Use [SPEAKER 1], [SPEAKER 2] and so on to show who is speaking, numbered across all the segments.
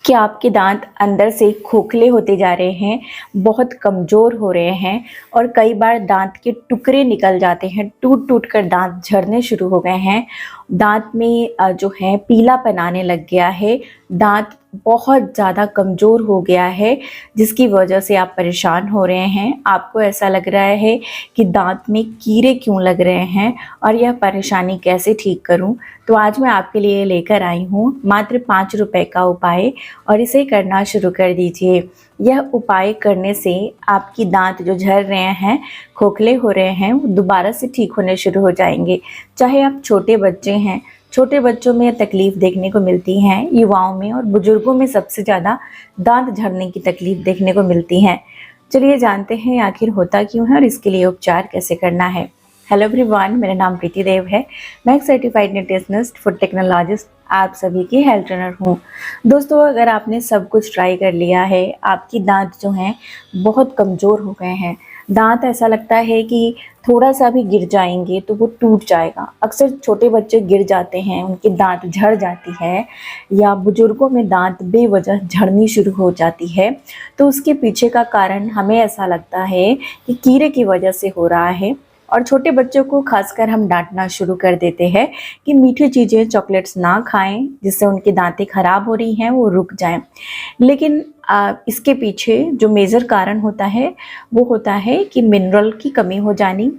[SPEAKER 1] क्या आपके दांत अंदर से खोखले होते जा रहे हैं, बहुत कमज़ोर हो रहे हैं और कई बार दांत के टुकड़े निकल जाते हैं, टूट-टूट कर दांत झड़ने शुरू हो गए हैं, दांत में जो है पीलापन आने लग गया है, दांत बहुत ज़्यादा कमज़ोर हो गया है, जिसकी वजह से आप परेशान हो रहे हैं। आपको ऐसा लग रहा है कि दांत में कीड़े क्यों लग रहे हैं और यह परेशानी कैसे ठीक करूं? तो आज मैं आपके लिए लेकर आई हूं मात्र 5 रुपए का उपाय और इसे करना शुरू कर दीजिए। यह उपाय करने से आपकी दांत जो झड़ रहे हैं, खोखले हो रहे हैं, वो दोबारा से ठीक होने शुरू हो जाएंगे। चाहे आप छोटे बच्चे हैं, छोटे बच्चों में तकलीफ़ देखने को मिलती है, युवाओं में और बुजुर्गों में सबसे ज़्यादा दांत झड़ने की तकलीफ़ देखने को मिलती है। चलिए जानते हैं आखिर होता क्यों है और इसके लिए उपचार कैसे करना है। हेलो एवरीवन, मेरा नाम प्रीति देव है। मैं एक सर्टिफाइड न्यूट्रिशनिस्ट, फूड टेक्नोलॉजिस्ट, आप सभी की हेल्थ ट्रेनर हूँ। दोस्तों, अगर आपने सब कुछ ट्राई कर लिया है, आपकी दांत जो हैं बहुत कमज़ोर हो गए हैं, दांत ऐसा लगता है कि थोड़ा सा भी गिर जाएंगे तो वो टूट जाएगा। अक्सर छोटे बच्चे गिर जाते हैं, उनके दांत झड़ जाती है, या बुजुर्गों में दांत बेवजह झड़नी शुरू हो जाती है, तो उसके पीछे का कारण हमें ऐसा लगता है कि कीड़े की वजह से हो रहा है। और छोटे बच्चों को खासकर हम डांटना शुरू कर देते हैं कि मीठी चीज़ें, चॉकलेट्स ना खाएं, जिससे उनकी दांतें खराब हो रही हैं वो रुक जाएं। लेकिन इसके पीछे जो मेजर कारण होता है वो होता है कि मिनरल की कमी हो जानी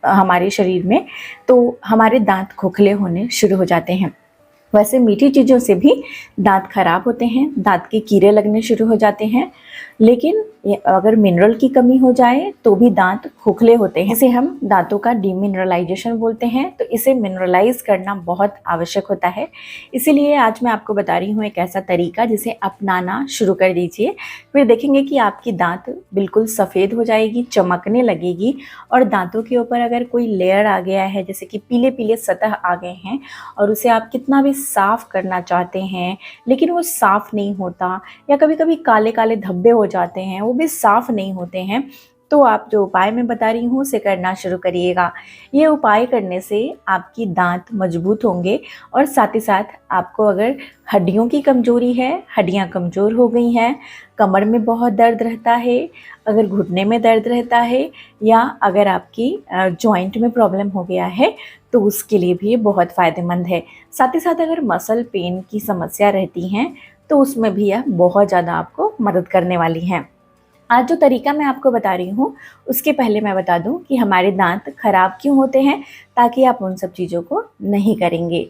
[SPEAKER 1] हमारे शरीर में, तो हमारे दांत खोखले होने शुरू हो जाते हैं। वैसे मीठी चीज़ों से भी दांत खराब होते हैं, दांत के कीड़े लगने शुरू हो जाते हैं, लेकिन अगर मिनरल की कमी हो जाए तो भी दांत खोखले होते हैं। इसे हम दांतों का डीमिनरलाइजेशन बोलते हैं। तो इसे मिनरलाइज करना बहुत आवश्यक होता है। इसीलिए आज मैं आपको बता रही हूँ एक ऐसा तरीका जिसे अपनाना शुरू कर दीजिए। फिर देखेंगे कि आपकी दांत बिल्कुल सफ़ेद हो जाएगी, चमकने लगेगी, और दांतों के ऊपर अगर कोई लेयर आ गया है, जैसे कि पीले पीले सतह आ गए हैं और उसे आप कितना भी साफ़ करना चाहते हैं लेकिन वो साफ़ नहीं होता, या कभी कभी काले काले धब्बे हो जाते हैं, वो भी साफ नहीं होते हैं, तो आप जो उपाय मैं बता रही हूँ उसे करना शुरू करिएगा। ये उपाय करने से आपकी दांत मजबूत होंगे, और साथ ही साथ आपको अगर हड्डियों की कमजोरी है, हड्डियाँ कमज़ोर हो गई हैं, कमर में बहुत दर्द रहता है, अगर घुटने में दर्द रहता है, या अगर आपकी जॉइंट में प्रॉब्लम हो गया है, तो उसके लिए भी ये बहुत फ़ायदेमंद है। साथ ही साथ अगर मसल पेन की समस्या रहती हैं तो उसमें भी यह बहुत ज़्यादा आपको मदद करने वाली हैं। आज जो तरीका मैं आपको बता रही हूँ उसके पहले मैं बता दूँ कि हमारे दांत खराब क्यों होते हैं, ताकि आप उन सब चीज़ों को नहीं करेंगे।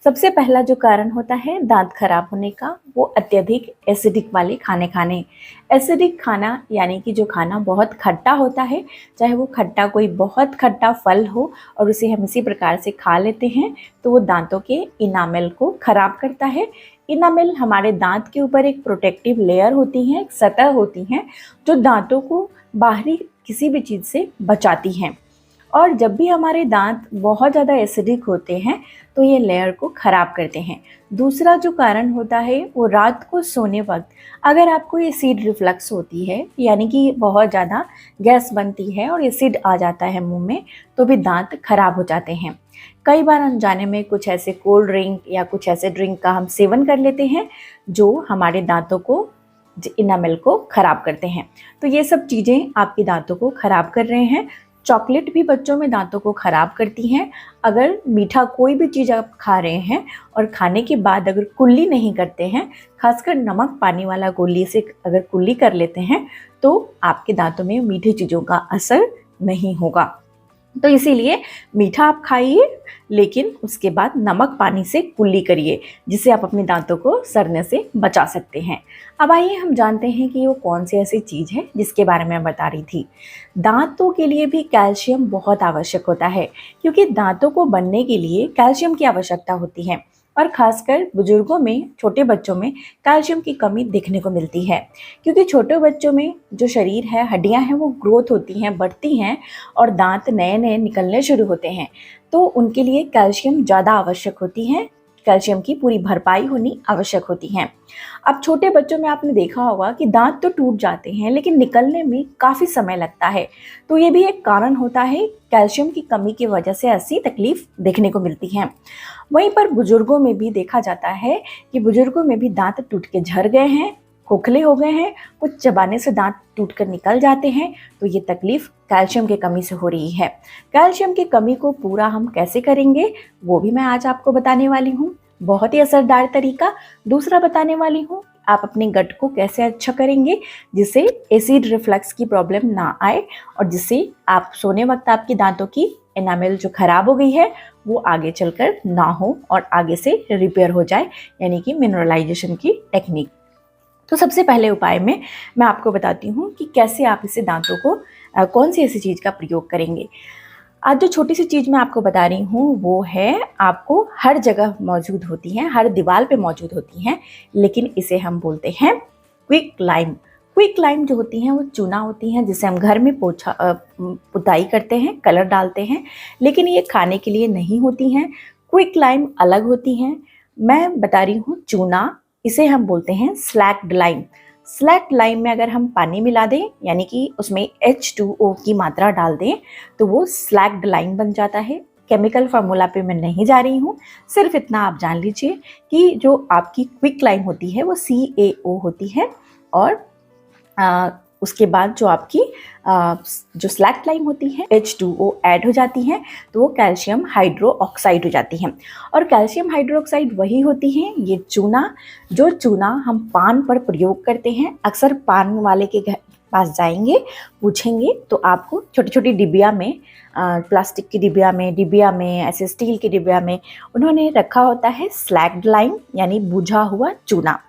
[SPEAKER 1] सबसे पहला जो कारण होता है दांत खराब होने का, वो अत्यधिक एसिडिक वाले खाने खाने। एसिडिक खाना यानी कि जो खाना बहुत खट्टा होता है, चाहे वो खट्टा कोई बहुत खट्टा फल हो और उसे हम इसी प्रकार से खा लेते हैं, तो वो दांतों के इनामेल को खराब करता है। इनामेल हमारे दांत के ऊपर एक प्रोटेक्टिव लेयर होती है, एक सतह होती है, जो दांतों को बाहरी किसी भी चीज़ से बचाती हैं। और जब भी हमारे दांत बहुत ज़्यादा एसिडिक होते हैं तो ये लेयर को ख़राब करते हैं। दूसरा जो कारण होता है वो रात को सोने वक्त अगर आपको एसिड रिफ्लक्स होती है, यानी कि बहुत ज़्यादा गैस बनती है और एसिड आ जाता है मुंह में, तो भी दांत खराब हो जाते हैं। कई बार अनजाने में कुछ ऐसे कोल्ड ड्रिंक या कुछ ऐसे ड्रिंक का हम सेवन कर लेते हैं जो हमारे दांतों को, इनामेल को ख़राब करते हैं। तो ये सब चीज़ें आपके दांतों को ख़राब कर रहे हैं। चॉकलेट भी बच्चों में दांतों को ख़राब करती हैं। अगर मीठा कोई भी चीज़ आप खा रहे हैं और खाने के बाद अगर कुल्ली नहीं करते हैं, खासकर नमक पानी वाला कुल्ली से अगर कुल्ली कर लेते हैं, तो आपके दांतों में मीठी चीज़ों का असर नहीं होगा। तो इसीलिए मीठा आप खाइए, लेकिन उसके बाद नमक पानी से कुल्ली करिए, जिससे आप अपने दांतों को सड़ने से बचा सकते हैं। अब आइए हम जानते हैं कि वो कौन सी ऐसी चीज़ है जिसके बारे में मैं बता रही थी। दांतों के लिए भी कैल्शियम बहुत आवश्यक होता है, क्योंकि दांतों को बनने के लिए कैल्शियम की आवश्यकता होती है, और ख़ासकर बुजुर्गों में, छोटे बच्चों में कैल्शियम की कमी देखने को मिलती है। क्योंकि छोटे बच्चों में जो शरीर है, हड्डियां हैं, वो ग्रोथ होती हैं, बढ़ती हैं, और दांत नए नए निकलने शुरू होते हैं, तो उनके लिए कैल्शियम ज़्यादा आवश्यक होती है। कैल्शियम की पूरी भरपाई होनी आवश्यक होती है। अब छोटे बच्चों में आपने देखा होगा कि दांत तो टूट जाते हैं लेकिन निकलने में काफ़ी समय लगता है, तो ये भी एक कारण होता है। कैल्शियम की कमी की वजह से ऐसी तकलीफ देखने को मिलती है। वहीं पर बुजुर्गों में भी देखा जाता है कि बुजुर्गों में भी दांत टूट के झड़ गए हैं, खोखले हो गए हैं, कुछ चबाने से दांत टूटकर निकल जाते हैं, तो ये तकलीफ कैल्शियम की कमी से हो रही है। कैल्शियम की कमी को पूरा हम कैसे करेंगे वो भी मैं आज आपको बताने वाली हूँ। बहुत ही असरदार तरीका दूसरा बताने वाली हूँ। आप अपने गट को कैसे अच्छा करेंगे जिससे एसिड रिफ्लक्स की प्रॉब्लम ना आए और जिससे आप सोने वक्त आपके दांतों की एनामेल जो खराब हो गई है वो आगे चलकर ना हो और आगे से रिपेयर हो जाए, यानी कि मिनरलाइजेशन की टेक्निक। तो सबसे पहले उपाय में मैं आपको बताती हूँ कि कैसे आप इसे दांतों को कौन सी ऐसी चीज़ का प्रयोग करेंगे। आज जो छोटी सी चीज़ मैं आपको बता रही हूँ वो है, आपको हर जगह मौजूद होती हैं, हर दीवार पे मौजूद होती हैं, लेकिन इसे हम बोलते हैं क्विक लाइम। क्विक लाइम जो होती हैं वो चूना होती हैं जिसे हम घर में पुताई करते हैं, कलर डालते हैं, लेकिन ये खाने के लिए नहीं होती हैं। क्विक लाइम अलग होती हैं। मैं बता रही हूँ चूना, इसे हम बोलते हैं स्लैक्ड लाइम। स्लैक्ड लाइम में अगर हम पानी मिला दें, यानी कि उसमें H2O की मात्रा डाल दें, तो वो स्लैक्ड लाइम बन जाता है। केमिकल फार्मूला पे मैं नहीं जा रही हूँ, सिर्फ इतना आप जान लीजिए कि जो आपकी क्विक लाइम होती है वो CaO होती है, और उसके बाद जो आपकी जो स्लैक्ड लाइम होती है H2O ऐड हो जाती है, तो वो कैल्शियम हाइड्रो ऑक्साइड हो जाती हैं। और कैल्शियम हाइड्रो ऑक्साइड वही होती है ये चूना, जो चूना हम पान पर प्रयोग करते हैं। अक्सर पान वाले के घर पास जाएंगे, पूछेंगे तो आपको छोटी छोटी डिबिया में, प्लास्टिक की डिबिया में ऐसे स्टील की डिबिया में उन्होंने रखा होता है स्लैक्ड लाइम, यानी बुझा हुआ चूना।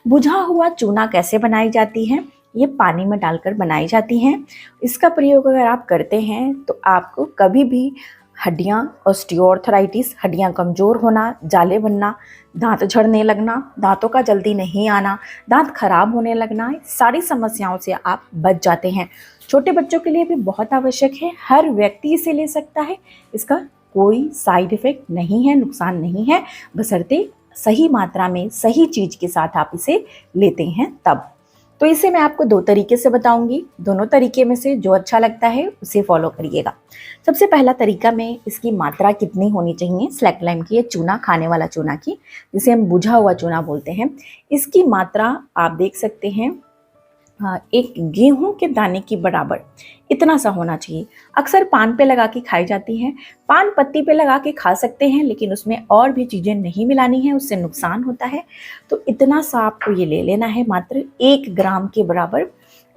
[SPEAKER 1] बुझा हुआ चूना कैसे बनाई जाती है? ये पानी में डालकर बनाई जाती हैं। इसका प्रयोग अगर आप करते हैं तो आपको कभी भी हड्डियाँ, ऑस्टियोआर्थराइटिस, हड्डियाँ कमज़ोर होना, जाले बनना, दांत झड़ने लगना, दांतों का जल्दी नहीं आना, दांत खराब होने लगना, सारी समस्याओं से आप बच जाते हैं। छोटे बच्चों के लिए भी बहुत आवश्यक है, हर व्यक्ति इसे ले सकता है। इसका कोई साइड इफ़ेक्ट नहीं है, नुकसान नहीं है, बशर्ते सही मात्रा में सही चीज़ के साथ आप इसे लेते हैं तब। तो इसे मैं आपको दो तरीके से बताऊंगी, दोनों तरीके में से जो अच्छा लगता है उसे फॉलो करिएगा। सबसे पहला तरीका में इसकी मात्रा कितनी होनी चाहिए स्लैक्ड लाइम की, ये चूना, खाने वाला चूना की, जिसे हम बुझा हुआ चूना बोलते हैं, इसकी मात्रा आप देख सकते हैं एक गेहूं के दाने की बराबर इतना सा होना चाहिए। अक्सर पान पे लगा के खाई जाती हैं, पान पत्ती पे लगा के खा सकते हैं, लेकिन उसमें और भी चीज़ें नहीं मिलानी है, उससे नुकसान होता है। तो इतना सा आपको ये ले लेना है, मात्र 1 ग्राम के बराबर।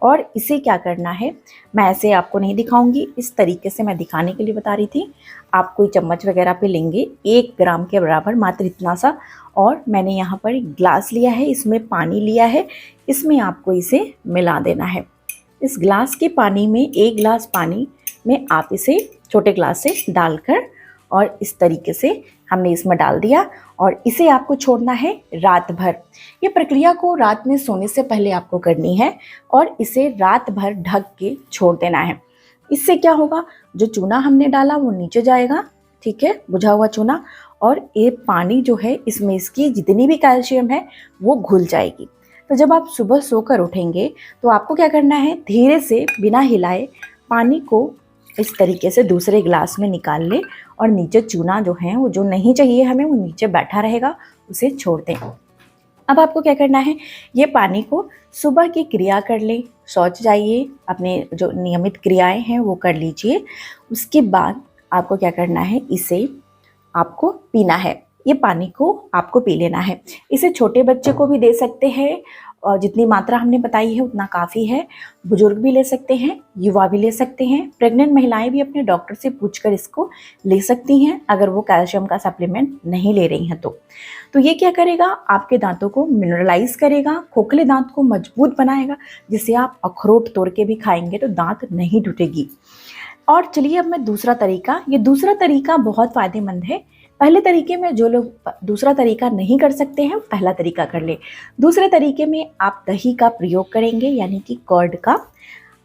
[SPEAKER 1] और इसे क्या करना है, मैं ऐसे आपको नहीं दिखाऊंगी, इस तरीके से मैं दिखाने के लिए बता रही थी। आप कोई चम्मच वगैरह पे लेंगे 1 ग्राम के बराबर, मात्र इतना सा। और मैंने यहाँ पर एक ग्लास लिया है, इसमें पानी लिया है, इसमें आपको इसे मिला देना है। इस ग्लास के पानी में, 1 ग्लास पानी में आप इसे छोटे ग्लास से डालकर, और इस तरीके से हमने इसमें डाल दिया, और इसे आपको छोड़ना है रात भर। ये प्रक्रिया को रात में सोने से पहले आपको करनी है और इसे रात भर ढक के छोड़ देना है। इससे क्या होगा, जो चूना हमने डाला वो नीचे जाएगा, ठीक है, बुझा हुआ चूना, और ये पानी जो है इसमें इसकी जितनी भी कैल्शियम है वो घुल जाएगी। तो जब आप सुबह सोकर उठेंगे तो आपको क्या करना है, धीरे से बिना हिलाए पानी को इस तरीके से दूसरे ग्लास में निकाल ले, और नीचे चूना जो है वो जो नहीं चाहिए हमें वो नीचे बैठा रहेगा, उसे छोड़ दें। अब आपको क्या करना है, ये पानी को सुबह की क्रिया कर ले, शौच जाइए, अपने जो नियमित क्रियाएं हैं वो कर लीजिए। उसके बाद आपको क्या करना है, इसे आपको पीना है, ये पानी को आपको पी लेना है। इसे छोटे बच्चे को भी दे सकते हैं, और जितनी मात्रा हमने बताई है उतना काफ़ी है। बुजुर्ग भी ले सकते हैं, युवा भी ले सकते हैं, प्रेग्नेंट महिलाएं भी अपने डॉक्टर से पूछकर इसको ले सकती हैं अगर वो कैल्शियम का सप्लीमेंट नहीं ले रही हैं तो ये क्या करेगा, आपके दांतों को मिनरलाइज करेगा, खोखले दांत को मजबूत बनाएगा, जिसे आप अखरोट तोड़ के भी खाएंगे तो दांत नहीं टूटेगी। और चलिए अब मैं दूसरा तरीका बहुत फ़ायदेमंद है। पहले तरीके में जो लोग दूसरा तरीका नहीं कर सकते हैं पहला तरीका कर ले। दूसरे तरीके में आप दही का प्रयोग करेंगे, यानी कि कर्ड का।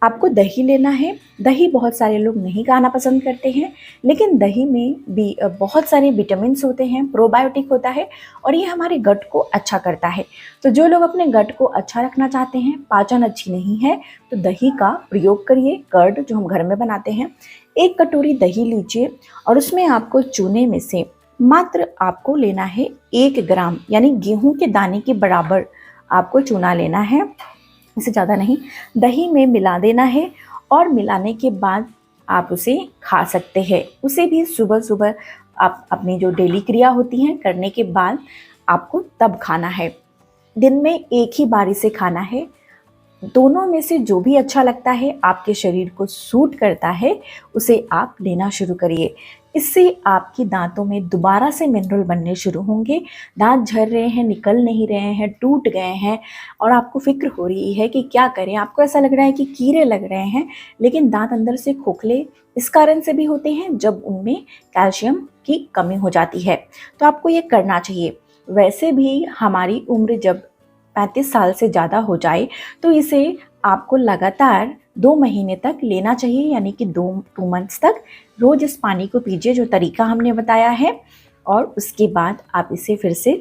[SPEAKER 1] आपको दही लेना है। दही बहुत सारे लोग नहीं खाना पसंद करते हैं, लेकिन दही में भी बहुत सारे विटामिन्स होते हैं, प्रोबायोटिक होता है और ये हमारे गट को अच्छा करता है। तो जो लोग अपने गट को अच्छा रखना चाहते हैं, पाचन अच्छी नहीं है, तो दही का प्रयोग करिए। कर्ड जो हम घर में बनाते हैं, 1 कटोरी दही लीजिए और उसमें आपको चूने में से मात्र आपको लेना है 1 ग्राम, यानी गेहूं के दाने के बराबर आपको चूना लेना है, इससे ज़्यादा नहीं। दही में मिला देना है और मिलाने के बाद आप उसे खा सकते हैं। उसे भी सुबह सुबह आप अपनी जो डेली क्रिया होती हैं करने के बाद आपको तब खाना है। दिन में एक ही बार इसे खाना है। दोनों में से जो भी अच्छा लगता है, आपके शरीर को सूट करता है, उसे आप लेना शुरू करिए। इससे आपके दांतों में दोबारा से मिनरल बनने शुरू होंगे। दांत झड़ रहे हैं, निकल नहीं रहे हैं, टूट गए हैं और आपको फिक्र हो रही है कि क्या करें, आपको ऐसा लग रहा है कि कीड़े लग रहे हैं, लेकिन दांत अंदर से खोखले इस कारण से भी होते हैं जब उनमें कैल्शियम की कमी हो जाती है। तो आपको ये करना चाहिए। वैसे भी हमारी उम्र जब 35 साल से ज़्यादा हो जाए तो इसे आपको लगातार 2 महीने तक लेना चाहिए, यानी कि 2 मंथ्स तक रोज़ इस पानी को पीजिए जो तरीका हमने बताया है। और उसके बाद आप इसे फिर से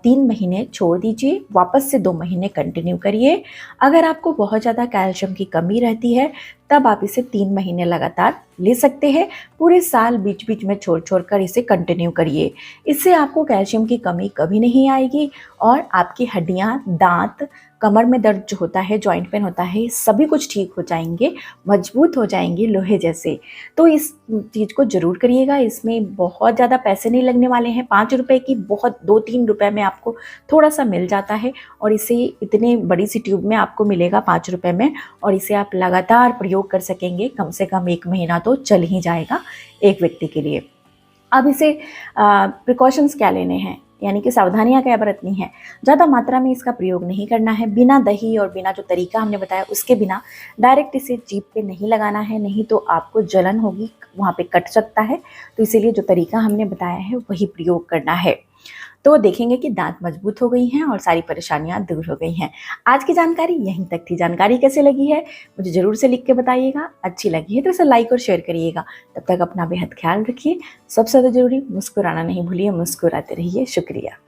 [SPEAKER 1] 3 महीने छोड़ दीजिए, वापस से 2 महीने कंटिन्यू करिए। अगर आपको बहुत ज़्यादा कैल्शियम की कमी रहती है तब आप इसे 3 महीने लगातार ले सकते हैं। पूरे साल बीच बीच में छोड़ छोड़ कर इसे कंटिन्यू करिए। इससे आपको कैल्शियम की कमी कभी नहीं आएगी और आपकी हड्डियाँ, दांत, कमर में दर्द जो होता है, जॉइंट पेन होता है, सभी कुछ ठीक हो जाएंगे, मजबूत हो जाएंगे लोहे जैसे। तो इस चीज़ को ज़रूर करिएगा। इसमें बहुत ज़्यादा पैसे नहीं लगने वाले हैं। 5 रुपए की बहुत 2-3 रुपए में आपको थोड़ा सा मिल जाता है और इसे इतने बड़ी सी ट्यूब में आपको मिलेगा 5 रुपए में, और इसे आप लगातार प्रयोग कर सकेंगे। कम से कम 1 महीना तो चल ही जाएगा एक व्यक्ति के लिए। अब इसे प्रिकॉशंस क्या लेने हैं, यानी कि सावधानियां क्या बरतनी है। ज़्यादा मात्रा में इसका प्रयोग नहीं करना है। बिना दही और बिना जो तरीका हमने बताया उसके बिना डायरेक्ट इसे जीभ पे नहीं लगाना है, नहीं तो आपको जलन होगी, वहाँ पे कट सकता है। तो इसीलिए जो तरीका हमने बताया है वही प्रयोग करना है। तो देखेंगे कि दांत मजबूत हो गई हैं और सारी परेशानियां दूर हो गई हैं। आज की जानकारी यहीं तक थी। जानकारी कैसे लगी है मुझे ज़रूर से लिख के बताइएगा। अच्छी लगी है तो इसे लाइक और शेयर करिएगा। तब तक अपना बेहद ख्याल रखिए। सबसे ज़्यादा जरूरी मुस्कुराना नहीं भूलिए, मुस्कुराते रहिए। शुक्रिया।